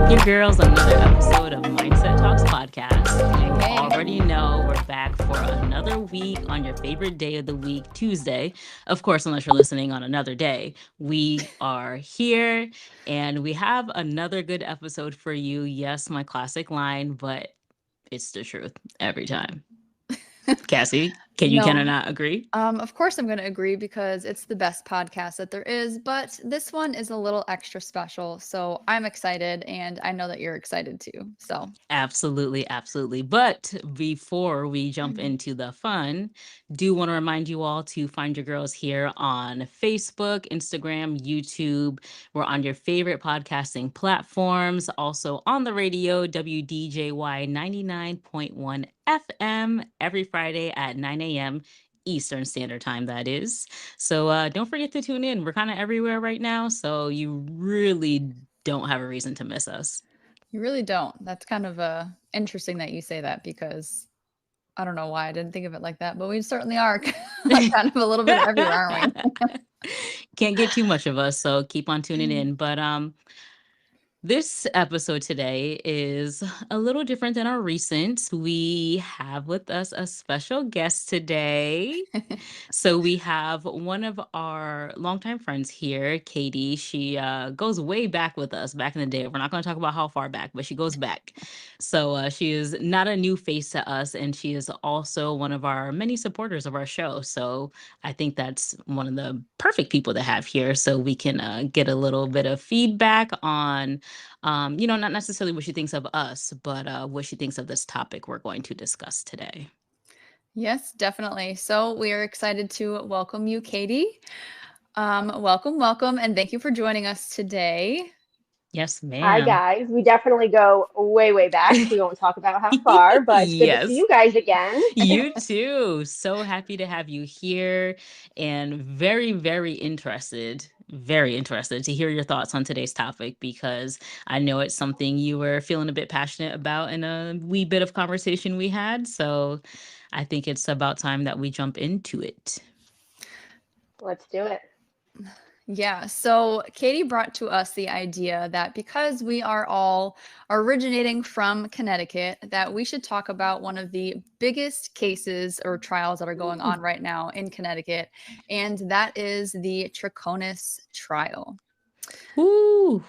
Here, girls, another episode of Mindset Talks Podcast. You Hey. already know we're back for another week on your favorite day of the week, Tuesday. Of course, unless you're listening on another day, we are here and we have another good episode for you. Yes, my classic line, but it's the truth every time. Cassie, can you No. cannot agree? Of course I'm going to agree because it's the best podcast that there is, but this one is a little extra special. So I'm excited and I know that you're excited too. So Absolutely, absolutely. But before we jump into the fun, do want to remind you all to find your girls here on Facebook, Instagram, YouTube. We're on your favorite podcasting platforms, also on the radio, WDJY 99.1 FM every Friday at 9 a.m. Eastern Standard Time, that is. So don't forget to tune in. We're kind of everywhere right now, so you really don't have a reason to miss us. you really don't. That's kind of interesting that you say that because I don't know why I didn't think of it like that, but we certainly are kind of a little bit everywhere, aren't we? Can't get too much of us, so keep on tuning in. But this episode today is a little different than our recent. We have with us a special guest today. So we have one of our longtime friends here, Katie. She goes way back with us back in the day. We're not going to talk about how far back, but she goes back. So she is not a new face to us, and she is also one of our many supporters of our show. So I think that's one of the perfect people to have here so we can get a little bit of feedback on not necessarily what she thinks of us, but what she thinks of this topic we're going to discuss today. Yes, definitely. So we are excited to welcome you, Katie. Welcome, and thank you for joining us today. Yes, Hi, ma'am. guys. We definitely go way, way back. We won't talk about how far, but it's good to see Yes, you guys again. you too. So happy to have you here and very interested to hear your thoughts on today's topic because I know it's something you were feeling a bit passionate about in a wee bit of conversation we had. So I think it's about time that we jump into it. Let's do it. Yeah, so Katie brought to us the idea that because we are all originating from Connecticut, that we should talk about one of the biggest cases or trials that are going on right now in Connecticut, and that is the Trachonis trial. Ooh,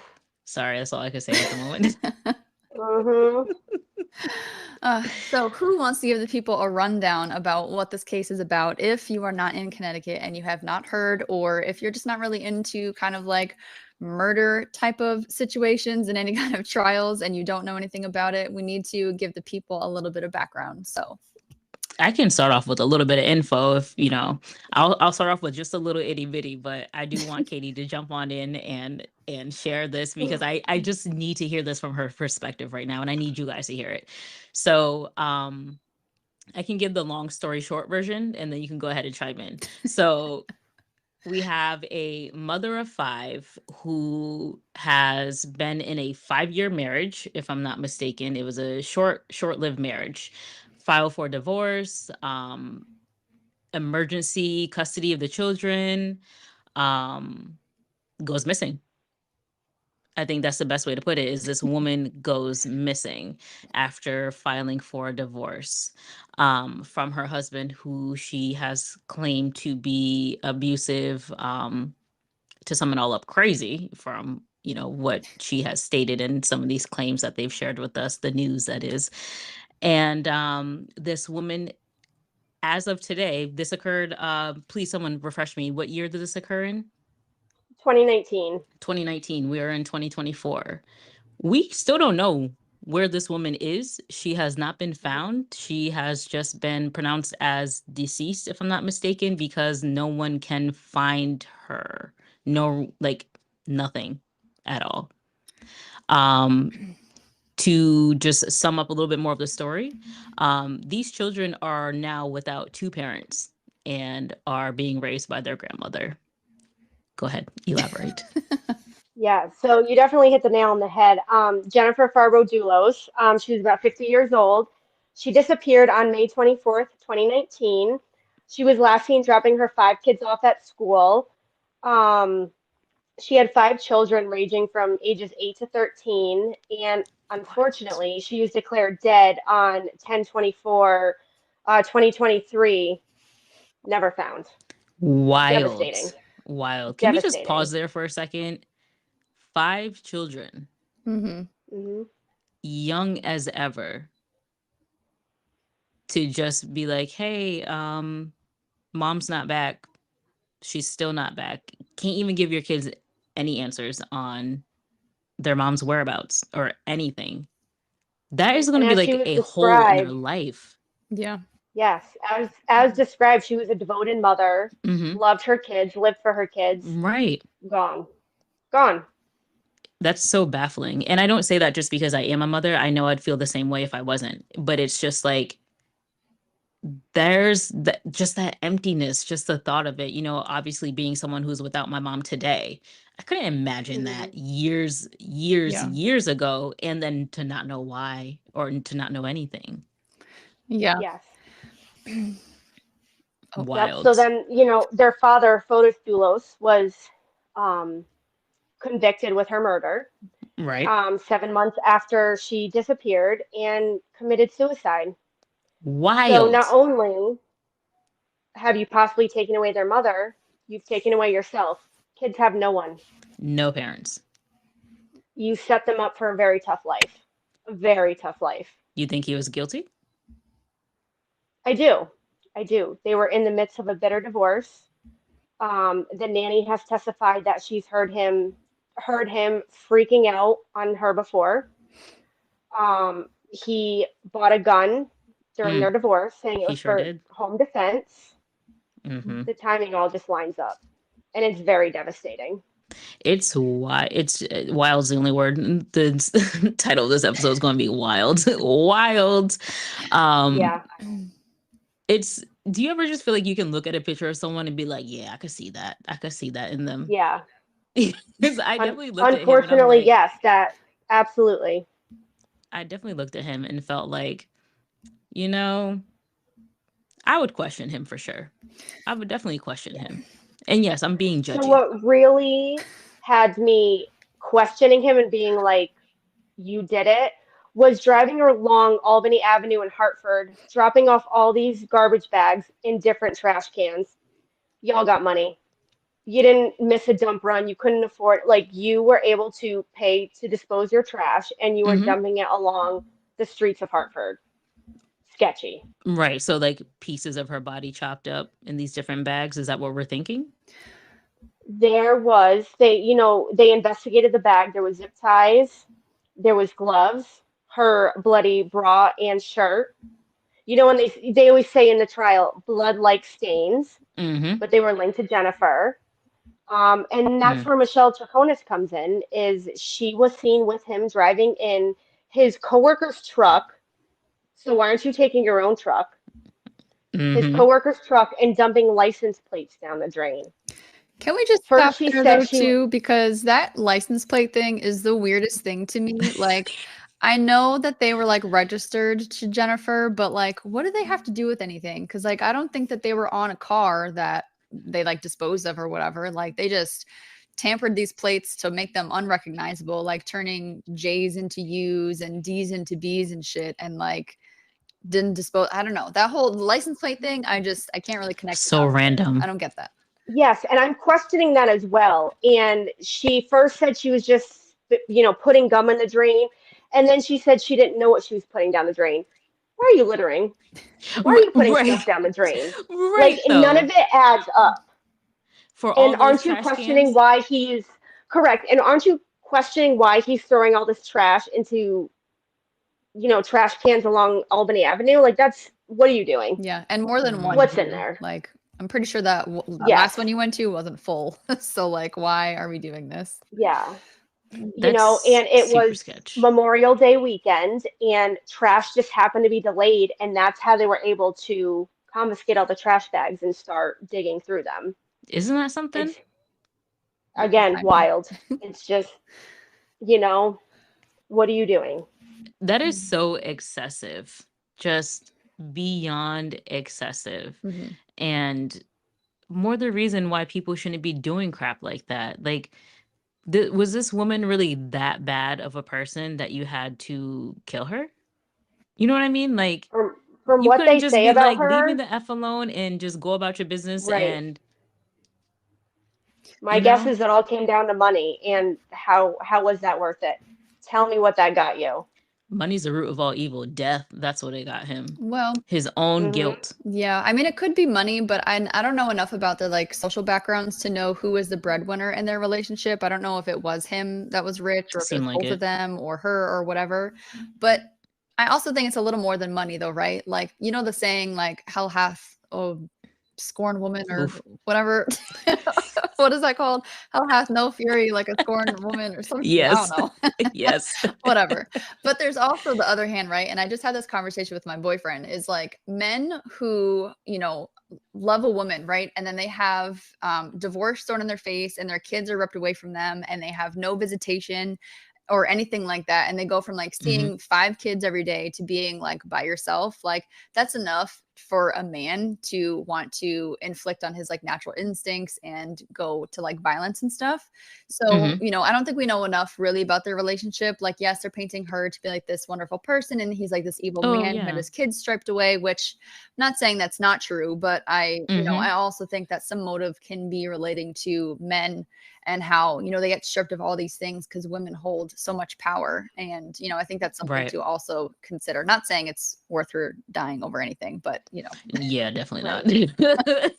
sorry, that's all I could say at the moment. hmm So who wants to give the people a rundown about what this case is about if you are not in Connecticut and you have not heard, or if you're just not really into kind of like murder type of situations and any kind of trials and you don't know anything about it, we need to give the people a little bit of background. So I can start off with a little bit of info if I'll start off with just a little itty bitty, but I do want Katie to jump on in and share this because I just need to hear this from her perspective right now, and I need you guys to hear it. So I can give the long story short version, and then you can go ahead and chime in. So we have a mother of 5 who has been in a 5-year marriage, if I'm not mistaken. It was a short-lived marriage. Filed for divorce, emergency custody of the children, goes missing. I think that's the best way to put it, is this woman goes missing after filing for a divorce from her husband, who she has claimed to be abusive, to sum it all up, crazy from what she has stated in some of these claims that they've shared with us, the news that is. And this woman, as of today, this occurred, please someone refresh me, what year did this occur in? 2019. 2019. We are in 2024. We still don't know where this woman is. She has not been found. She has just been pronounced as deceased, if I'm not mistaken, because no one can find her. No, like nothing at all. To just sum up a little bit more of the story, these children are now without 2 parents and are being raised by their grandmother. Go ahead, elaborate. Yeah, so you definitely hit the nail on the head. Jennifer Dulos, she was about 50 years old. She disappeared on May 24th, 2019. She was last seen dropping her 5 kids off at school. She had 5 children ranging from ages 8 to 13, and What? unfortunately, she was declared dead on 10/24, 2023. Never found. Wild. Devastating. Wild. Can we just Devastating. pause there for a second? 5 children, Mm-hmm. Hmm. young as ever, to just be like, hey, mom's not back. She's still not back. Can't even give your kids any answers on their mom's whereabouts or anything. That is going And to be as she like was a hole in their described, life. Yeah. yes, as described, she was a devoted mother, Hmm. loved her kids, lived for her kids. Right. Gone. Gone. That's so baffling. And I don't say that just because I am a mother. I know I'd feel the same way if I wasn't. But it's just like, just that emptiness, just the thought of it, obviously being someone who's without my mom today. I couldn't imagine Hmm. that years Yeah. ago, and then to not know why or to not know anything. Yeah. Yes. Oh, Yep. So Wild. then, their father, Fotis Dulos, was um, convicted with her murder Right. 7 months after she disappeared and committed suicide. So not Wild. only have you possibly taken away their mother, you've taken away yourself. Kids have no one. No parents. You set them up for a very tough life. A very tough life. You think he was guilty? I do. I do. They were in the midst of a bitter divorce. The nanny has testified that she's heard him freaking out on her before. He bought a gun during Mm, their divorce, saying it he was sure for did. home defense. Hmm. The timing all just lines up, and it's very devastating. It's wild. It's wild's the only word. The title of this episode is going to be wild. Wild. Um, Yeah, it's. Do you ever just feel like you can look at a picture of someone and be like, yeah, I could see that. I could see that in them. yeah. Because I definitely looked at him and I'm Unfortunately, like, yes, that absolutely. I definitely looked at him and felt like, you know, I would question him for sure. I would definitely question Yeah. him. And yes, I'm being So judgy. what really had me questioning him and being like, "You did it," was driving along Albany Avenue in Hartford, dropping off all these garbage bags in different trash cans. Y'all got money. You didn't miss a dump run. You couldn't afford, like, you were able to pay to dispose your trash and you were Hmm. dumping it along the streets of Hartford. Sketchy. Right. So, like pieces of her body chopped up in these different bags. Is that what we're thinking? They investigated the bag. There was zip ties, there was gloves, her bloody bra and shirt. When they always say in the trial, blood-like stains, Mm-hmm. but they were linked to Jennifer. And that's Mm. where Michelle Traconis comes in, is she was seen with him driving in his coworker's truck. So why aren't you taking your own truck? His Mm-hmm. coworker's truck and dumping license plates down the drain. Can we just First, stop she there said though she, too? Because that license plate thing is the weirdest thing to me. Like, I know that they were like registered to Jennifer, but like, what do they have to do with anything? Because like, I don't think that they were on a car that they like disposed of or whatever. Like, they just tampered these plates to make them unrecognizable, like turning J's into U's and D's into B's and shit, and like didn't dispose. I don't know, that whole license plate thing. I can't really connect the So dots there. I random. don't get that. yes, and I'm questioning that as well. And she first said she was just putting gum in the drain. And then she said she didn't know what she was putting down the drain. Why are you littering? Why are you putting stuff Right. down the drain? Like, Right none of though. it adds up. For all And those aren't you trash questioning cans. why he's correct? And aren't you questioning why he's throwing all this trash into trash cans along Albany Avenue? Like, that's what are you doing? Yeah, and more than one What's Mm. in too. there? Like, I'm pretty sure that that Yes. last one you went to wasn't full. So like, why are we doing this? Yeah. That's And it super was sketch. Memorial Day weekend, and trash just happened to be delayed, and that's how they were able to confiscate all the trash bags and start digging through them. Isn't that something? It's again Timing. wild. It's just, you know, what are you doing? That is so excessive. Just beyond excessive. Mhm. And more the reason why people shouldn't be doing crap like that. Like, Was this woman really that bad of a person that you had to kill her? You know what I mean? Like, From you what couldn't they just say be about like, leave me her, the F alone and just go about your business right. and, My you guess know, is it all came down to money and how was that worth it? Tell me what that got you. money's the root of all evil. Death, that's what it got him. Well, His own Hmm. guilt. yeah, I mean, it could be money, but I don't know enough about their like social backgrounds to know who was the breadwinner in their relationship. I don't know if it was him that was rich or if it was Seemed like both of it. them or her or whatever. But I also think it's a little more than money though, right? Like, you know the saying like hell hath a scorned woman or Oof. whatever. What is that called? Hell hath no fury like a scorned woman or something. I don't Yes. know. Yes. Whatever. But there's also the other hand, right? And I just had this conversation with my boyfriend is like men who, love a woman, right? And then they have divorce thrown in their face and their kids are ripped away from them and they have no visitation or anything like that. And they go from like Hmm. seeing 5 kids every day to being like by yourself. Like that's enough for a man to want to inflict on his like natural instincts and go to like violence and stuff. So, Hmm. I don't think we know enough really about their relationship. Like, yes, they're painting her to be like this wonderful person, and he's like this evil Oh, man who had yeah. his kids striped away, which I'm not saying that's not true, but I Hmm. also think that some motive can be relating to men and how, they get stripped of all these things because women hold so much power. And, I think that's something Right. to also consider. Not saying it's worth her dying over anything, but, Yeah, definitely not. Right.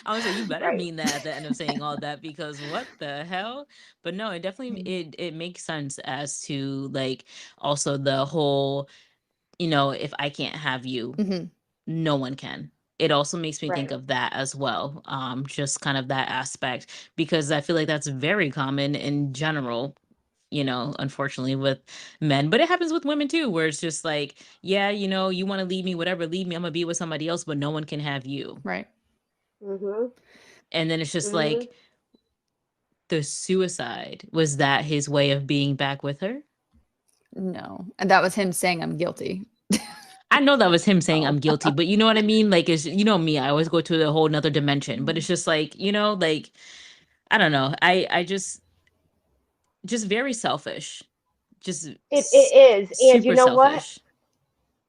I was like, you better Right. mean that at the end of saying all that because what the hell? But no, it definitely Mm. it makes sense as to like also the whole, if I can't have you, Mhm. no one can. It also makes me think Right. of that as well. Just kind of that aspect because I feel like that's very common in general, unfortunately with men, but it happens with women too, where it's just like, yeah, you want to leave me, whatever, leave me, I'm gonna be with somebody else, but no one can have you. Right. Hmm. And then it's just Hmm. like the suicide was that his way of being back with her. No. And that was him saying, I'm guilty. I know that was him saying Oh, I'm guilty, but you know what I mean? Like, it's, me, I always go to a whole nother dimension, but it's just like, like, I don't know. I just very selfish, just It is. And you super know what? selfish.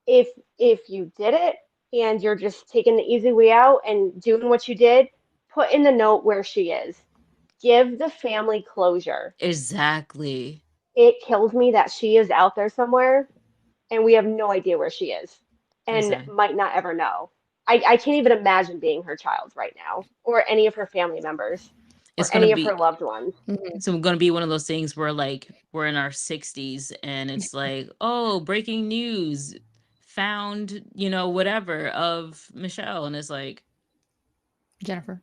If if you did it and you're just taking the easy way out and doing what you did, put in the note where she is. Give the family closure. Exactly. It kills me that she is out there somewhere and we have no idea where she is and Exactly. might not ever know. I can't even imagine being her child right now or any of her family members It's or gonna any of her be loved ones. mhm. so gonna be one of those things where like we're in our 60s and it's like, oh, breaking news, found, whatever of Michelle, and it's like, Jennifer.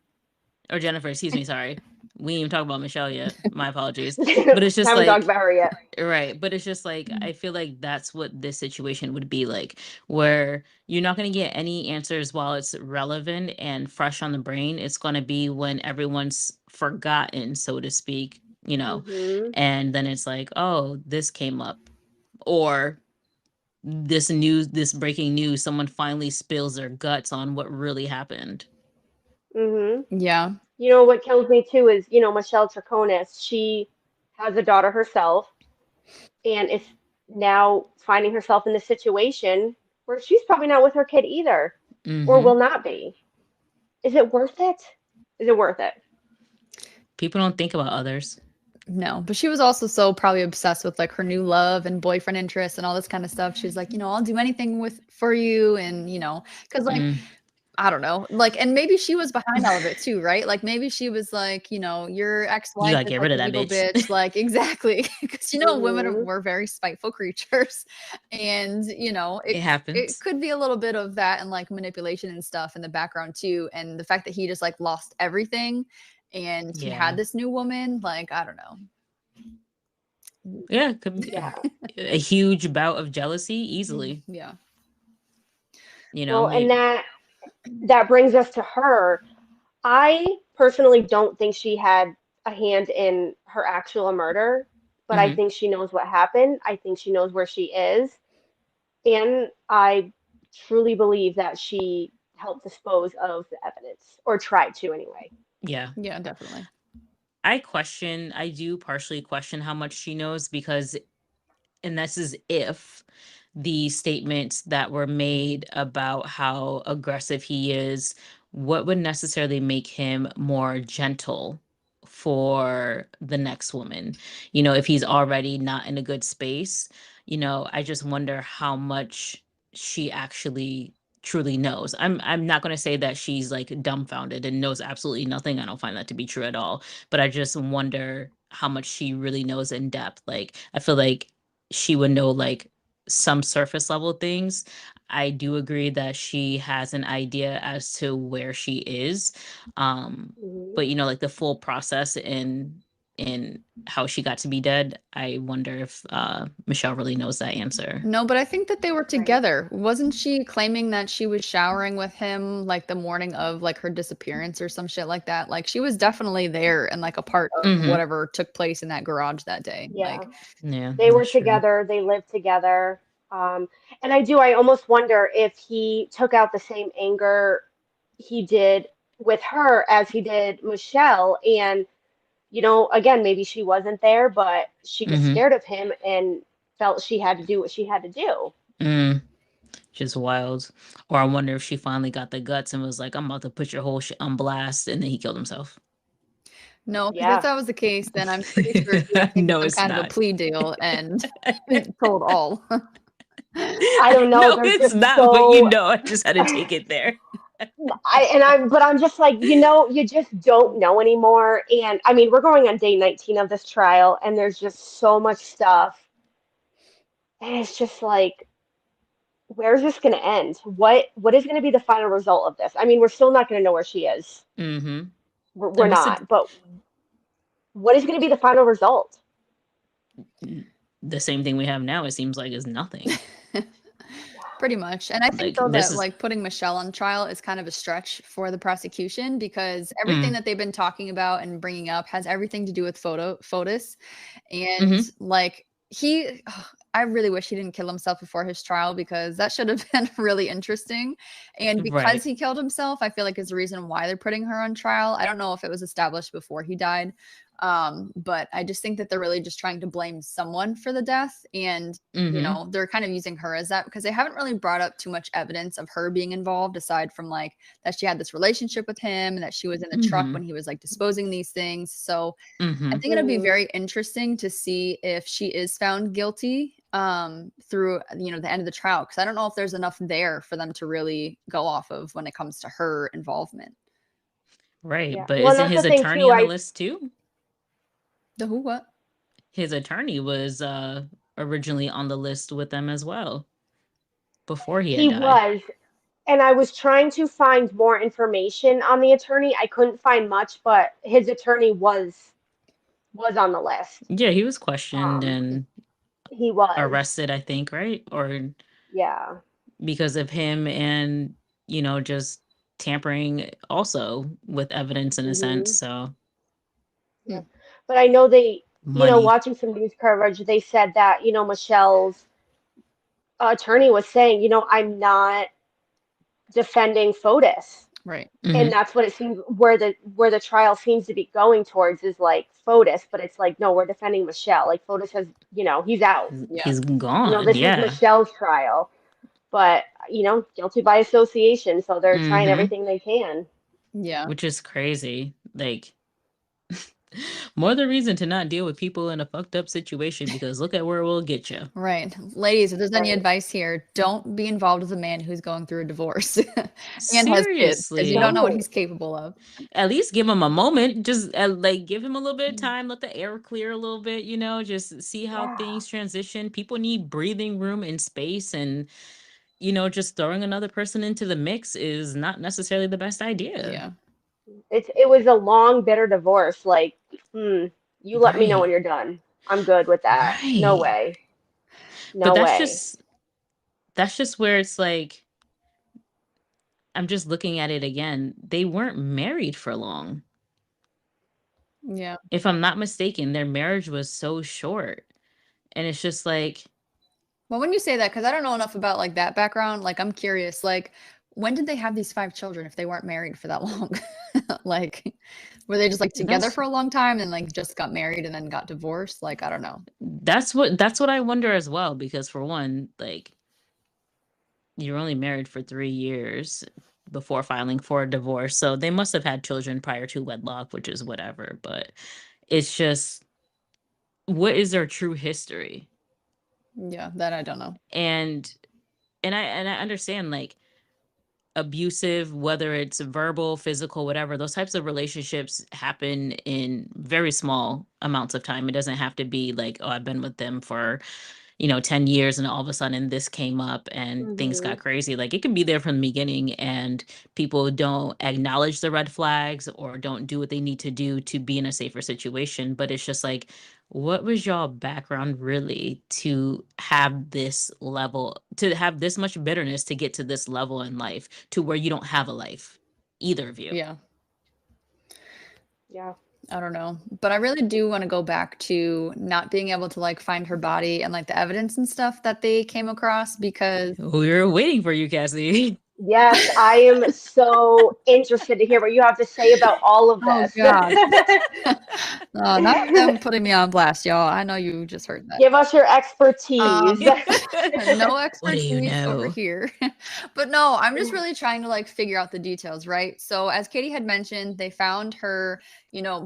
or Jennifer, excuse me, sorry. We didn't even talk about Michelle yet. My apologies. But it's just Haven't talked like, about her yet. right. But it's just like, Mm. I feel like that's what this situation would be like, where you're not going to get any answers while it's relevant and fresh on the brain. It's going to be when everyone's forgotten, so to speak, Hmm. and then it's like, oh, this came up. Or this breaking news, someone finally spills their guts on what really happened. Hmm. Yeah. You know what kills me too is, Michelle Traconis, she has a daughter herself and is now finding herself in this situation where she's probably not with her kid either or Hmm. will not be. Is it worth it? Is it worth it? People don't think about others. No, but she was also so probably obsessed with like her new love and boyfriend interest and all this kind of stuff. She's like, I'll do anything for you. And, because like, Mm. I don't know, like, and maybe she was behind all of it too, right? Like maybe she was like, your You ex-wife gotta is get like rid of an that evil bitch. bitch. Like, exactly. Because, women Hmm. were very spiteful creatures. And, It it happens. could be a little bit of that and like manipulation and stuff in the background too. And the fact that he just like lost everything and he had Yeah. this new woman, like, I don't know. Yeah, it could be Yeah. a huge bout of jealousy Mm, easily. yeah. Well, and Maybe. that brings us to her. I personally don't think she had a hand in her actual murder, but I Hmm. think she knows what happened. I think she knows where she is. And I truly believe that she helped dispose of the evidence, or tried to anyway. Yeah. Yeah, definitely. I do partially question how much she knows because, and this is if the statements that were made about how aggressive he is, what would necessarily make him more gentle for the next woman? If he's already not in a good space, I just wonder how much she actually truly knows. I'm not going to say that she's like dumbfounded and knows absolutely nothing. I don't find that to be true at all, but I just wonder how much she really knows in depth. Like I feel like she would know like some surface level things. I do agree that she has an idea as to where she is. Mhm. But like the full process in how she got to be dead, I wonder if Michelle really knows that answer. No, but I think that they were Right. together. Wasn't she claiming that she was showering with him like the morning of like her disappearance or some shit like that? Like she was definitely there and like a part of Mm-hmm. whatever took place in that garage that day. Yeah. Like, Yeah, They were that's true. together, they lived together. Um, and I almost wonder if he took out the same anger he did with her as he did Michelle. And, again, maybe she wasn't there, but she was Mm-hmm. scared of him and felt she had to do what she had to do. Mm. Just wild. Or I wonder if she finally got the guts and was like, I'm about to put your whole shit on blast, and then he killed himself. no, because if Yeah. that was the case, then I'm pretty sure she had taken No, some it's kind of a not. plea deal and told all. I don't know. No, There's it's just not, but so I just had to take it there. but I'm just like, you just don't know anymore. And I mean, we're going on day 19 of this trial, and there's just so much stuff. And it's just like, where's this going to end? What is going to be the final result of this? I mean, we're still not going to know where she is. Mm-hmm. We're And what's not. But what is going to be the final result? the same thing we have now? It seems like is nothing. Pretty much. And I think Like though this that is. like putting Michelle on trial is kind of a stretch for the prosecution because everything Mm, that they've been talking about and bringing up has everything to do with Fotis. And mm-hmm. like I really wish he didn't kill himself before his trial because that should have been really interesting. And because Right. he killed himself, I feel like is the reason why they're putting her on trial. I don't know if it was established before he died. But I just think that they're really just trying to blame someone for the death. And Mm-hmm. they're kind of using her as that because they haven't really brought up too much evidence of her being involved aside from like that she had this relationship with him and that she was in the truck Mm-hmm. when he was like disposing these things. So I Mm-hmm. think it'll be Hmm. very interesting to see if she is found guilty through the end of the trial because I don't know if there's enough there for them to really go off of when it comes to her involvement. Right. Yeah. But Well, and isn't that's the his thing attorney too. on the list too? The who what? His attorney was originally on the list with them as well before he had He died. was, and I was trying to find more information on the attorney. I couldn't find much, but his attorney was on the list. Yeah, he was questioned Um, and he was. arrested, I think, right? Or Yeah. because of him and, just tampering also with evidence in a sense. Hmm. So Yeah. But I know money. watching some news coverage, they said that, Michelle's attorney was saying, I'm not defending Fotis. Right. And Hmm. that's what it seems where the trial seems to be going towards is like Fotis, but it's like, no, we're defending Michelle. Like Fotis has, he's out. Yeah. He's gone. This is Yeah. Michelle's trial. But, guilty by association, so they're trying Hmm. everything they can. Yeah. Which is crazy. Like, more the reason to not deal with people in a fucked up situation because look at where it will get you. Right. Ladies, if there's any Right. advice here, don't be involved with a man who's going through a divorce and has kids because you don't Seriously. know what Don't. he's capable of. At least give him a moment. Just like give him a little bit of time, let the air clear a little bit, just see how Yeah. things transition. People need breathing room and space, and just throwing another person into the mix is not necessarily the best idea. Yeah. It was a long, bitter divorce. Like, you let me know when Right. you're done. I'm good with that. No Right. way. But No way. that's just where it's like I'm just looking at it again. They weren't married for long. Yeah. If I'm not mistaken, their marriage was so short. And it's just like, Well, when you say that, because I don't know enough about like that background, like I'm curious, like when did they have these 5 children if they weren't married for that long? Like Were they just like together That's for a long time and like just got married and then got divorced? Like, I don't know. that's what I wonder as well, because for one, like, you're only married for 3 years before filing for a divorce. So they must have had children prior to wedlock, which is whatever. But it's just, what is their true history? Yeah, that I don't know. And I understand, like, abusive, whether it's verbal, physical, whatever, those types of relationships happen in very small amounts of time. It doesn't have to be like, oh, I've been with them for 10 years and all of a sudden this came up and things Hmm. got crazy. Like, it can be there from the beginning and people don't acknowledge the red flags or don't do what they need to do to be in a safer situation. But it's just like, what was y'all background really to have this level, to have this much bitterness to get to this level in life to where you don't have a life, either of you? Yeah. Yeah. I don't know. But I really do want to go back to not being able to like find her body and like the evidence and stuff that they came across because We were waiting for you, Cassie. Yes, I am so interested to hear what you have to say about all of oh this. god. Not them putting me on blast, y'all. I know you just heard that. Give us your expertise. No What do you expertise over know? here. But no, I'm just really trying to like figure out the details, right? So as Katie had mentioned, they found her,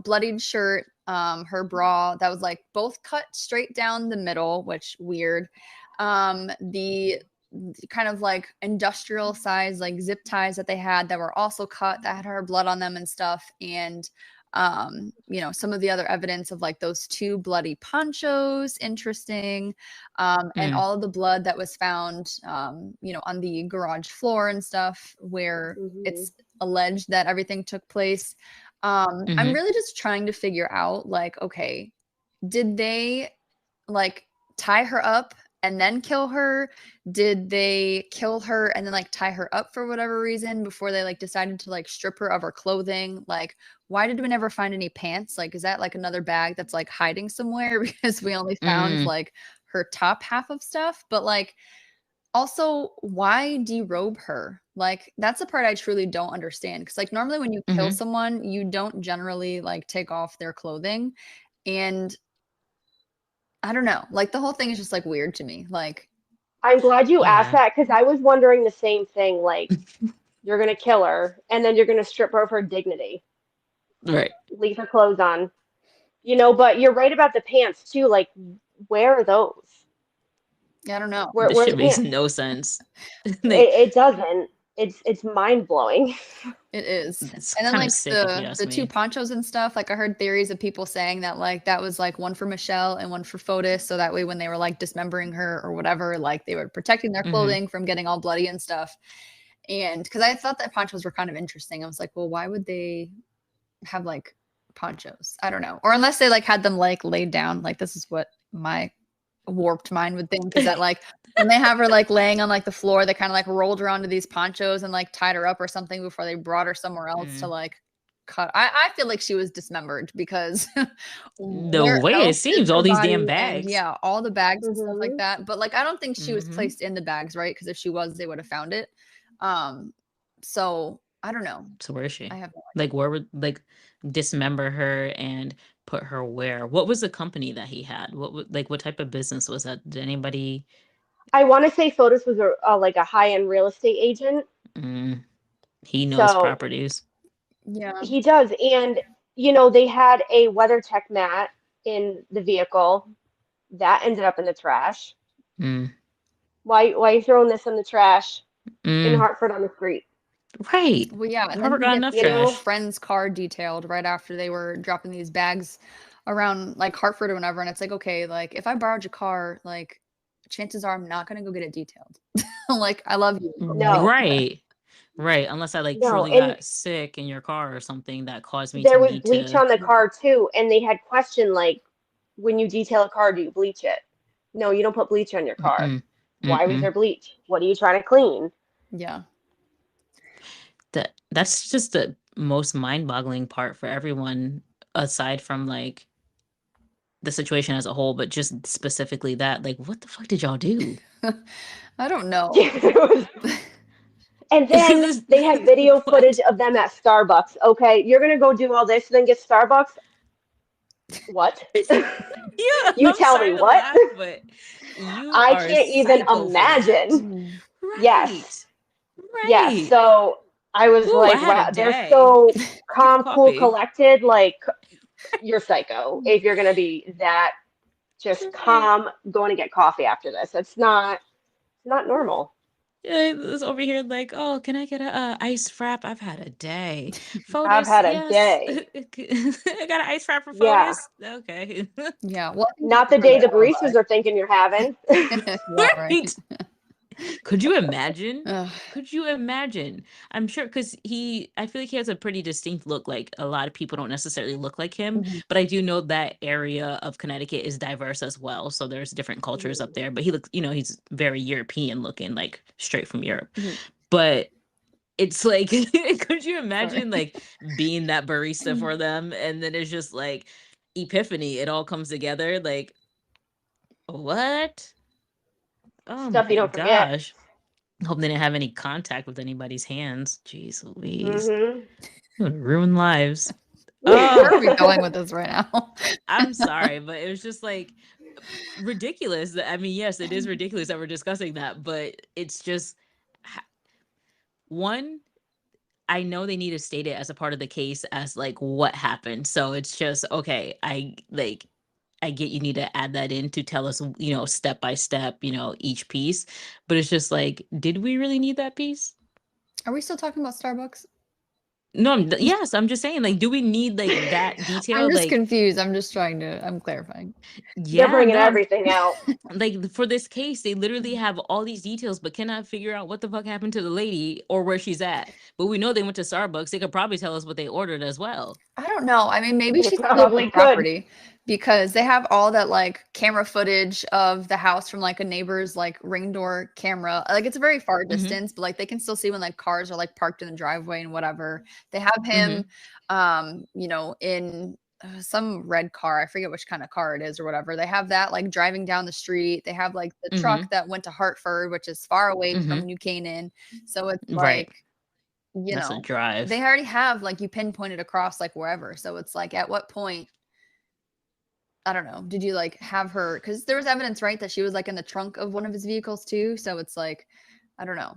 bloodied shirt, her bra that was like both cut straight down the middle, which weird. The kind of like industrial size like zip ties that they had that were also cut that had her blood on them and stuff. And some of the other evidence of like those two bloody ponchos, interesting. And Mm, all of the blood that was found, on the garage floor and stuff where Mhm. it's alleged that everything took place. I'm hmm really just trying to figure out like, okay, did they like tie her up and then kill her? Did they kill her and then like tie her up for whatever reason before they like decided to like strip her of her clothing? Like, why did we never find any pants? Like, is that like another bag that's like hiding somewhere because we only found mm, like her top half of stuff? But like, also, why derobe her? Like, that's the part I truly don't understand. Because like normally when you kill hmm someone, you don't generally like take off their clothing. And I don't know. Like the whole thing is just like weird to me. Like, I'm glad you asked Yeah. that because I was wondering the same thing. Like, you're gonna kill her and then you're gonna strip her of her dignity, Right. leave her clothes on. But you're right about the pants too. Like, where are those? I don't know. Where This where are the shit makes pants? no sense. Like, It doesn't. It's mind blowing. It is. it's And then kind of like sick if you the ask the two me. ponchos and stuff, like I heard theories of people saying that like that was like one for Michelle and one for Fotis, so that way when they were like dismembering her or whatever, like they were protecting their Hmm clothing from getting all bloody and stuff. And because I thought that ponchos were kind of interesting, I was like, well, why would they have like ponchos? I don't know. Or unless they like had them like laid down, like this is what my warped mind would think is that like when they have her like laying on like the floor, they kind of like rolled her onto these ponchos and like tied her up or something before they brought her somewhere else to Mm. like cut. I feel like she was dismembered because The where way it else is seems, her all these damn body? And bags. yeah, all the bags and stuff like Hmm. that. But like I don't think she was Hmm placed in the bags, right? Because if she was, they would have found it. Um, so I don't know. So where is I she? have no Like, where would, like, dismember her and put her where? What was the company that he had? Like, what type of business was that? Did anybody? I want to say Fotis was like a high-end real estate agent. Mm, he knows So properties. Yeah. he does. And, they had a WeatherTech mat in the vehicle that ended up in the trash. Mm, Why are you throwing this in the trash in mm, Hartford on the street? right. Well, yeah, and then Harvard he got gets enough You his know? trash. friend's car detailed right after they were dropping these bags around like Hartford or whatever. And it's like, okay, like if I borrowed your car, like chances are I'm not gonna go get it detailed. Like I love you, but like No, Right. Right. Unless I like no. truly And got sick in your car or something that caused me to there was need bleach to. on the car too. And they had questioned, like, when you detail a car, do you bleach it? No, you don't put bleach on your car. Mm-mm, Why was mm-mm. there bleach? What are you trying to clean? yeah. That's just the most mind-boggling part for everyone, aside from like the situation as a whole, but just specifically that, like, what the fuck did y'all do? I don't know. It was And then This- they have video what? footage of them at Starbucks. Okay, you're gonna go do all this, then get Starbucks. What? Yeah, You I'm tell me sorry to what? laugh, but you I are can't even psycho for that. imagine. Mm. Yes, Right. yes. Right. So I was Ooh, I like, had a wow, they're day. so Get a calm, cool, coffee. collected. Like, you're psycho if you're gonna be that just Right. calm going to get coffee after this. It's not normal. Yeah, it's over here like, oh, can I get a ice frap? I've had a day. I've Fotis, had a yes. day. I got an ice frap for Yeah. Fotis. Okay. Yeah. Well, I think Not this the is where day the the baristas are thinking you're having. Starbucks. Yeah, right. Right. Could you imagine? Ugh. Could you imagine? I'm sure because I feel like he has a pretty distinct look. Like a lot of people don't necessarily look like him, Mhm. but I do know that area of Connecticut is diverse as well. So there's different cultures up Mhm. there. But he looks, he's very European looking, like straight from Europe. Mhm. But it's like, could you Sorry. imagine like being that barista for them? And then it's just like epiphany. It all comes together. Like, what? Oh Stuff you my don't forget. gosh. Hope they didn't have any contact with anybody's hands. Jeez Louise. Hmm Ruin lives. Where Oh, are we going with this right now? I'm sorry, but it was just like ridiculous. I mean, yes, it is ridiculous that we're discussing that, but it's just ha- one, I know they need to state it as a part of the case as like what happened. So it's just okay, I get you need to add that in to tell us, step by step, each piece. But it's just like, did we really need that piece? Are we still talking about Starbucks? No, yes, I'm just saying, like, do we need like that I'm detail? just Like, confused. I'm clarifying. They're yeah, bringing no, everything out. like for this case, they literally have all these details, but cannot figure out what the fuck happened to the lady or where she's at. But we know they went to Starbucks. They could probably tell us what they ordered as well. I don't know. I mean, maybe They she's still off the probably could. property because they have all that like camera footage of the house from like a neighbor's like ring door camera. Like it's a very far Mm-hmm. distance, but like they can still see when like cars are like parked in the driveway and whatever. They have Mm-hmm. him, in some red car. I forget which kind of car it is or whatever. They have that like driving down the street. They have like the Mm-hmm. truck that went to Hartford, which is far away Mm-hmm. from New Canaan. So it's Right. like, you That's a know, drive. they already have like you pinpointed across like wherever. So it's like at what point, I don't know, did you like have her because there was evidence, right, that she was like in the trunk of one of his vehicles too. So it's like, I don't know.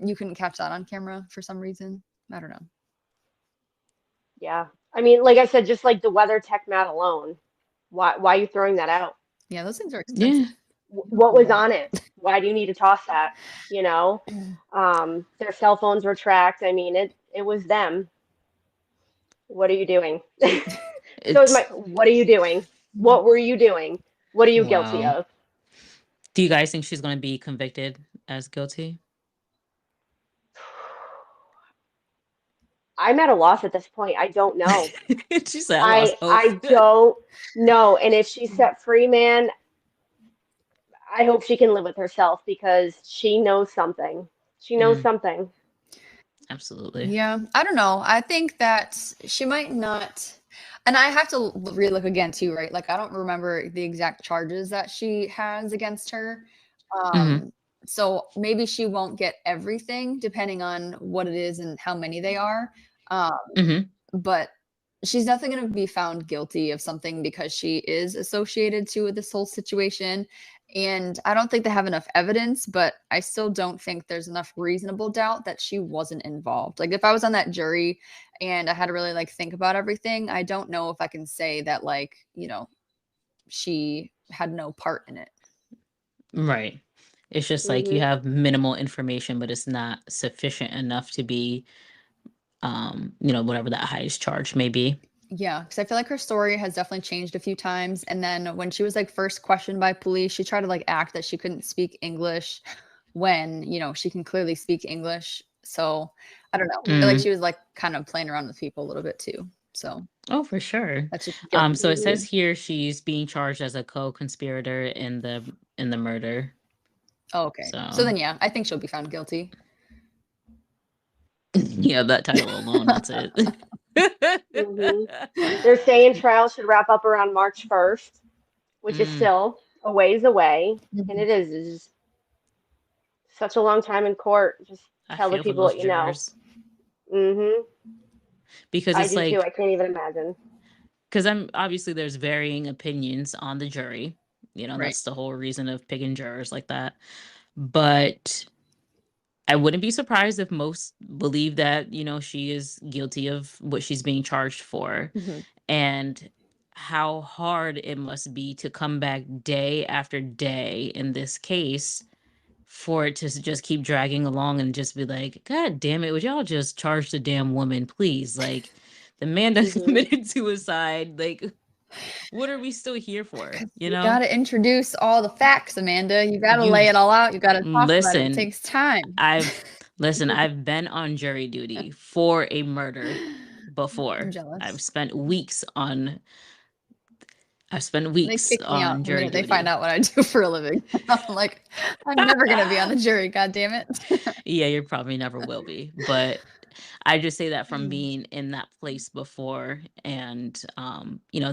You couldn't catch that on camera for some reason. I don't know. Yeah. I mean, like I said, just like the weather tech mat alone. Why are you throwing that out? Yeah, those things are Yeah. expensive. What was on it? Why do you need to toss that? You know? Their cell phones were tracked. I mean, it was them. What are you doing? So is It's what are you doing? What were you doing? What are you guilty wow. of? Do you guys think she's going to be convicted as guilty? I'm at a loss at this point. I don't know. She said, "I lost I hope." I don't know. And if she's set free, man, I hope she can live with herself because she knows something. She knows Mm, something. absolutely. Yeah, I don't know. I think that she might not, and I have to relook again too, right? Like I don't remember the exact charges that she has against her. Mm-hmm. So maybe she won't get everything depending on what it is and how many they are. Um, Mm-hmm. but she's definitely going to be found guilty of something because she is associated to this whole situation. And I don't think they have enough evidence, but I still don't think there's enough reasonable doubt that she wasn't involved. Like if I was on that jury and I had to really like think about everything, I don't know if I can say that like, she had no part in it. Right. It's just like you Hmm have minimal information, but it's not sufficient enough to be, whatever that highest charge may be. Yeah, because I feel like her story has definitely changed a few times. And then when she was like first questioned by police, she tried to like act that she couldn't speak English when, she can clearly speak English. So I don't know. I feel like Mm. she was like kind of playing around with people a little bit too. So Oh, for sure. that's just guilty. So it says hmm here she's being charged as a co-conspirator in the murder. Oh, okay. So So then, yeah, I think she'll be found guilty. yeah, that title alone, that's it. hmm They're saying trial should wrap up around March 1st, which is Mm, still a ways away, and Mhm. it is such a long time in court. Just I Tell the feel for people those what you know. jurors Mm-hmm. because I it's do too. I like, can't even imagine. because I'm obviously there's varying opinions on the jury. Right. That's the whole reason of picking jurors like that. But I wouldn't be surprised if most believe that, she is guilty of what she's being charged for. Mhm. And how hard it must be to come back day after day in this case for it to just keep dragging along and just be like, God damn it, would y'all just charge the damn woman, please? Like, the man that Mhm. committed suicide, like, what are we still here for? You got to introduce all the facts, Amanda. You got to You lay it all out. You got to talk about it. It listen, takes time. I've I've been on jury duty for a murder I'm before. jealous. I've spent weeks on They kick me out the jury minute they find duty. out what I do for a living. I'm like, I'm never going to be on the jury. God damn it. Yeah, you probably never will be. But I just say that from Mm. being in that place before. And,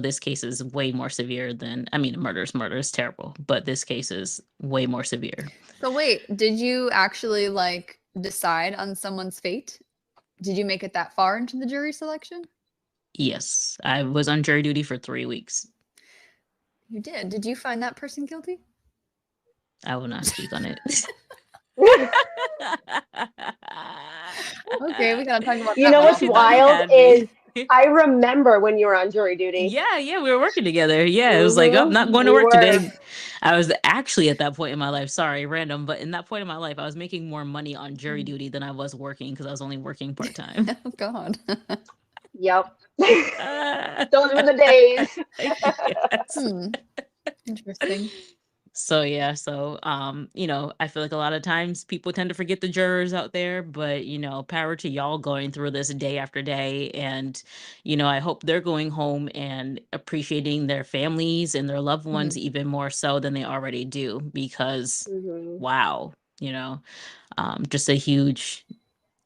this case is way more severe than, I mean, murder is terrible, but this case is way more severe. So wait, did you actually like decide on someone's fate? Did you make it that far into the jury selection? Yes, I was on jury duty for 3 weeks. You did. Did you find that person guilty? I will not speak on it. Okay, we got to talk about You that know one what's She thought he wild had me. is I remember when you were on jury duty. Yeah, we were working together. Yeah, it was like, I'm not going to We work were. today. I was actually at that point in my life, sorry, random, but in that point in my life, I was making more money on jury duty than I was working because I was only working part-time. Oh God. Yep. Uh, Those were the days. yes. Interesting. So yeah, I feel like a lot of times people tend to forget the jurors out there, but power to y'all going through this day after day. And, I hope they're going home and appreciating their families and their loved ones even more so than they already do, because Mhm. wow, just a huge,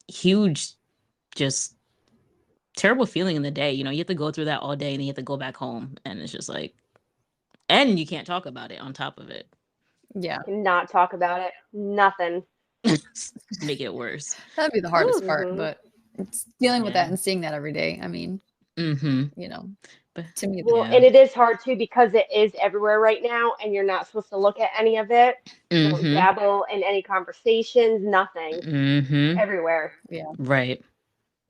huge, just terrible feeling in the day. You have to go through that all day and then you have to go back home and it's just like, and you can't talk about it on top of it. Yeah, Cannot talk about it. Nothing. Make it worse. that'd be the hardest part, Mhm. but it's dealing with that Yeah. and seeing that every day. I mean, But to me, Well, yeah. and it is hard too because it is everywhere right now, and you're not supposed to look at any of it. Don't dabble in any conversations. Nothing. Everywhere. yeah, Right.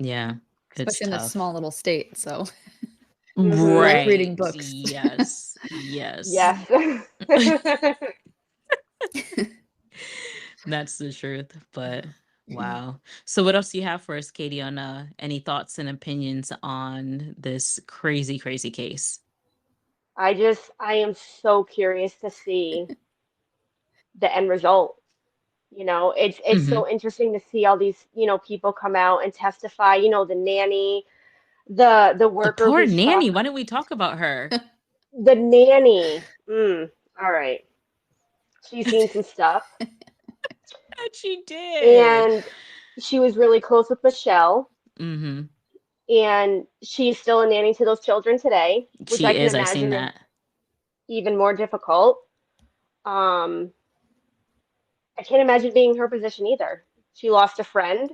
Yeah. It's especially in this tough. small little state. So Mhm. like reading Right. books. Yes. Yes. Yes. That's the truth. But wow. So what else do you have for us, Katie, on any thoughts and opinions on this crazy, crazy case? I am so curious to see the end result. It's Mm-hmm. so interesting to see all these, people come out and testify, the nanny, the The worker poor whose truck, nanny. Why didn't we talk about her? the nanny. All right. She's seen some stuff, And she did. and she was really close with Michelle, Mm-hmm. and she's still a nanny to those children today, which I She can is. I seen imagine is that. even more difficult. Um, I can't imagine being in her position either. She lost a friend,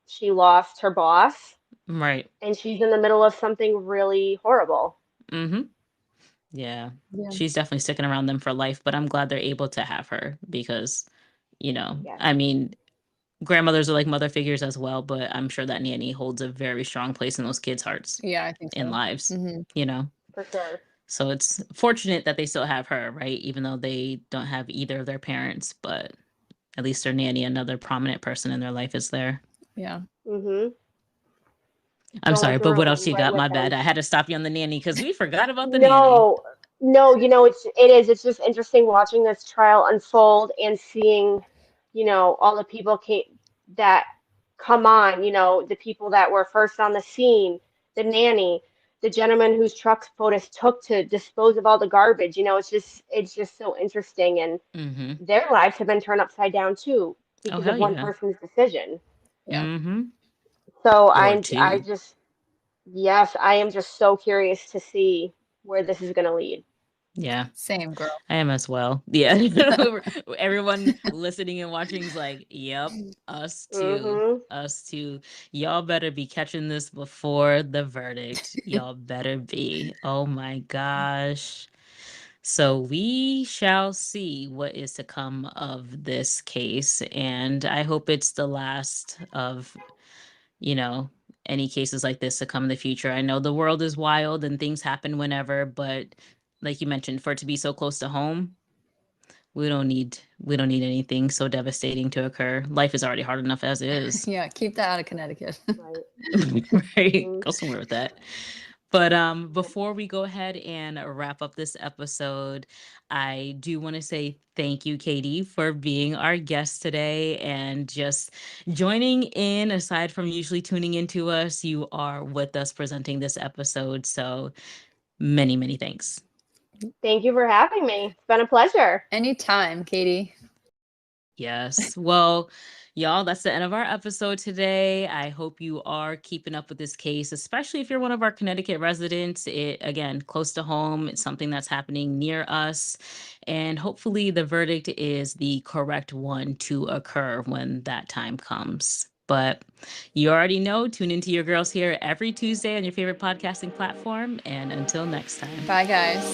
she lost her boss, Right. and she's in the middle of something really horrible. Mm-hmm. Yeah. Yeah. She's definitely sticking around them for life, but I'm glad they're able to have her because, Yes. I mean, grandmothers are like mother figures as well, but I'm sure that nanny holds a very strong place in those kids' hearts Yeah, I think and so. lives, Mhm. you know? For sure. So it's fortunate that they still have her, right? Even though they don't have either of their parents, but at least their nanny, another prominent person in their life, is there. Yeah. Mm-hmm. I'm Going sorry, but what through else you right got? with My bad. them. I had to stop you on the nanny because we forgot about the nanny. No, no, it is. It's just interesting watching this trial unfold and seeing, all the people that come on, the people that were first on the scene, the nanny, the gentleman whose truck POTUS took to dispose of all the garbage. It's just so interesting, and Mm-hmm. their lives have been turned upside down too Oh, because hell of one yeah. person's decision. Yeah. Mm-hmm. So Or I two. just, yes, I am just so curious to see where this is going to lead. Yeah, Same, girl. I am as well. Yeah. Everyone listening and watching is like, yep, us too. Mm-hmm. Us too. Y'all better be catching this before the verdict. Y'all better be. Oh my gosh. So we shall see what is to come of this case. And I hope it's the last of, you know, any cases like this to come in the future. I know the world is wild and things happen whenever, but like you mentioned, for it to be so close to home, we don't need anything so devastating to occur. Life is already hard enough as is. Yeah, keep that out of Connecticut. Right. Right? Mhm. Go somewhere with that. But before we go ahead and wrap up this episode, I do want to say thank you, Katie, for being our guest today and just joining in. Aside from usually tuning into us, you are with us presenting this episode. So many, many thanks. Thank you for having me. It's been a pleasure. Anytime, Katie. Yes. Well, y'all, that's the end of our episode today. I hope you are keeping up with this case, especially if you're one of our Connecticut residents. It, again, close to home. It's something that's happening near us. And hopefully the verdict is the correct one to occur when that time comes. But you already know, tune into Your Girls Here every Tuesday on your favorite podcasting platform. And until next time. Bye, guys.